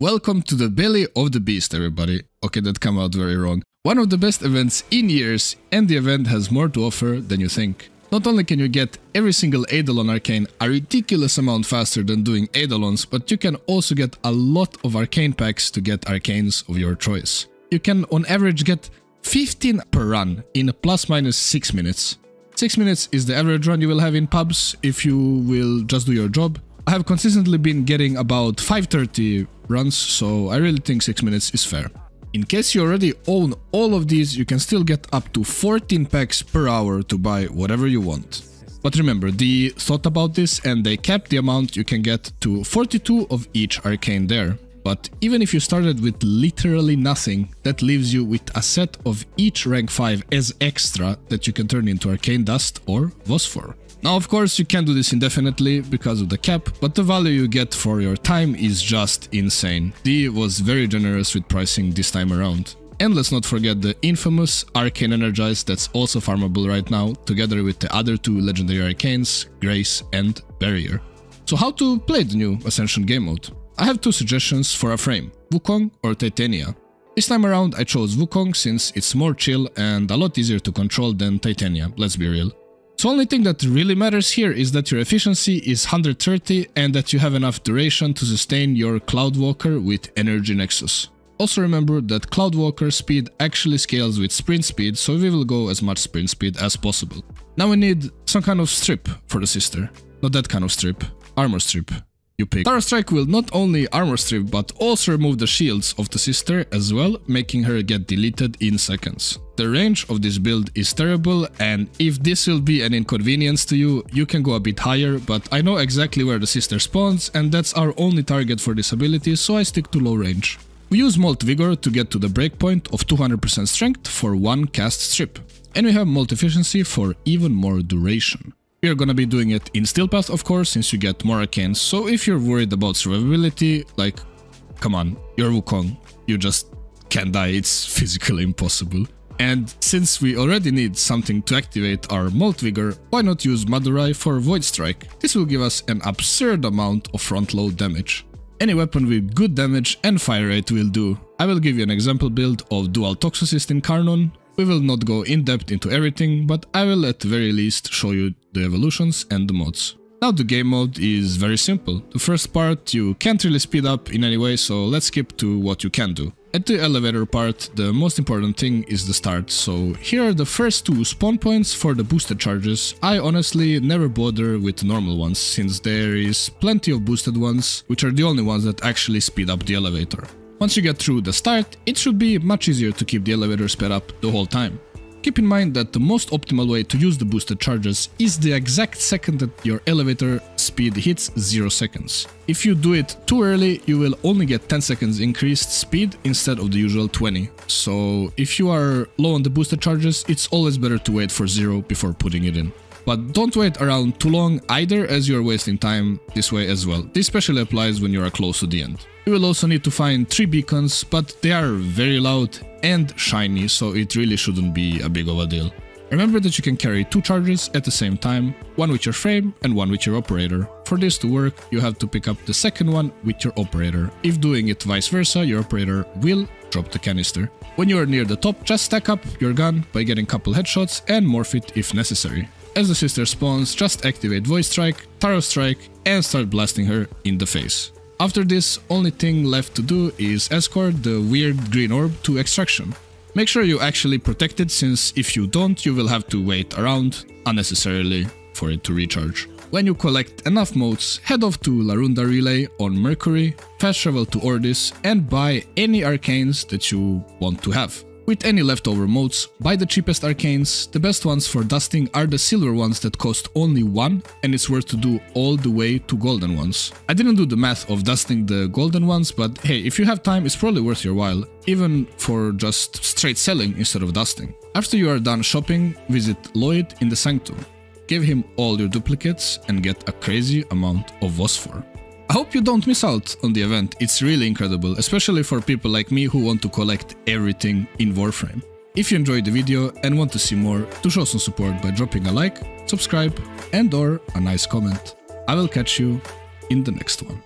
Welcome to the belly of the beast, everybody. Okay, that came out very wrong. One of the best events in years, and the event has more to offer than you think. Not only can you get every single eidolon arcane a ridiculous amount faster than doing eidolons, but you can also get a lot of arcane packs to get arcanes of your choice. You can on average get 15 per run in plus minus 6 minutes. 6 minutes is the average run you will have in pubs if you will just do your job. I have consistently been getting about 530 runs, so I really think 6 minutes is fair. In case you already own all of these, you can still get up to 14 packs per hour to buy whatever you want. But remember, they thought about this and they capped the amount you can get to 42 of each arcane there. But even if you started with literally nothing, that leaves you with a set of each rank 5 as extra that you can turn into arcane dust or phosphor. Now, of course, you can't do this indefinitely because of the cap, but the value you get for your time is just insane. D was very generous with pricing this time around. And let's not forget the infamous Arcane Energize that's also farmable right now, together with the other two legendary arcanes, Grace and Barrier. So how to play the new Ascension game mode? I have two suggestions for a frame, Wukong or Titania. This time around I chose Wukong since it's more chill and a lot easier to control than Titania, let's be real. So only thing that really matters here is that your efficiency is 130 and that you have enough duration to sustain your Cloudwalker with Energy Nexus. Also remember that Cloudwalker speed actually scales with sprint speed, so we will go as much sprint speed as possible. Now we need some kind of strip for the sister. Not that kind of strip, armor strip. You pick. Tara Strike will not only armor strip but also remove the shields of the sister as well, making her get deleted in seconds. The range of this build is terrible, and if this will be an inconvenience to you, you can go a bit higher, but I know exactly where the sister spawns and that's our only target for this ability, so I stick to low range. We use Molt Vigor to get to the breakpoint of 200% strength for one cast strip, and we have Molt Efficiency for even more duration. We are gonna be doing it in Steel Path, of course, since you get more arcanes, so if you're worried about survivability, like, come on, you're Wukong, you just can't die, it's physically impossible. And since we already need something to activate our Molt Vigor, why not use Madurai for Void Strike? This will give us an absurd amount of front load damage. Any weapon with good damage and fire rate will do. I will give you an example build of Dual Toxicist in Karnon. We will not go in depth into everything, but I will at the very least show you the evolutions and the mods. Now the game mode is very simple. The first part you can't really speed up in any way, so let's skip to what you can do. At the elevator part, the most important thing is the start, so here are the first two spawn points for the boosted charges. I honestly never bother with the normal ones, since there is plenty of boosted ones, which are the only ones that actually speed up the elevator. Once you get through the start, it should be much easier to keep the elevator sped up the whole time. Keep in mind that the most optimal way to use the boosted charges is the exact second that your elevator speed hits 0 seconds. If you do it too early, you will only get 10 seconds increased speed instead of the usual 20. So if you are low on the boosted charges, it's always better to wait for 0 before putting it in. But don't wait around too long either, as you are wasting time this way as well. This especially applies when you are close to the end. You will also need to find 3 beacons, but they are very loud and shiny, so it really shouldn't be a big of a deal. Remember that you can carry 2 charges at the same time, one with your frame and one with your operator. For this to work, you have to pick up the second one with your operator. If doing it vice versa, your operator will drop the canister. When you are near the top, just stack up your gun by getting a couple headshots and morph it if necessary. As the sister spawns, just activate Void Strike, Taro Strike and start blasting her in the face. After this, only thing left to do is escort the weird green orb to extraction. Make sure you actually protect it, since if you don't, you will have to wait around unnecessarily for it to recharge. When you collect enough motes, head off to Larunda Relay on Mercury, fast travel to Ordis and buy any arcanes that you want to have. With any leftover motes, buy the cheapest arcanes. The best ones for dusting are the silver ones that cost only 1, and it's worth to do all the way to golden ones. I didn't do the math of dusting the golden ones, but hey, if you have time, it's probably worth your while, even for just straight selling instead of dusting. After you are done shopping, visit Lloyd in the Sanctum. Give him all your duplicates and get a crazy amount of phosphor. I hope you don't miss out on the event, it's really incredible, especially for people like me who want to collect everything in Warframe. If you enjoyed the video and want to see more, do show some support by dropping a like, subscribe and/or a nice comment. I will catch you in the next one.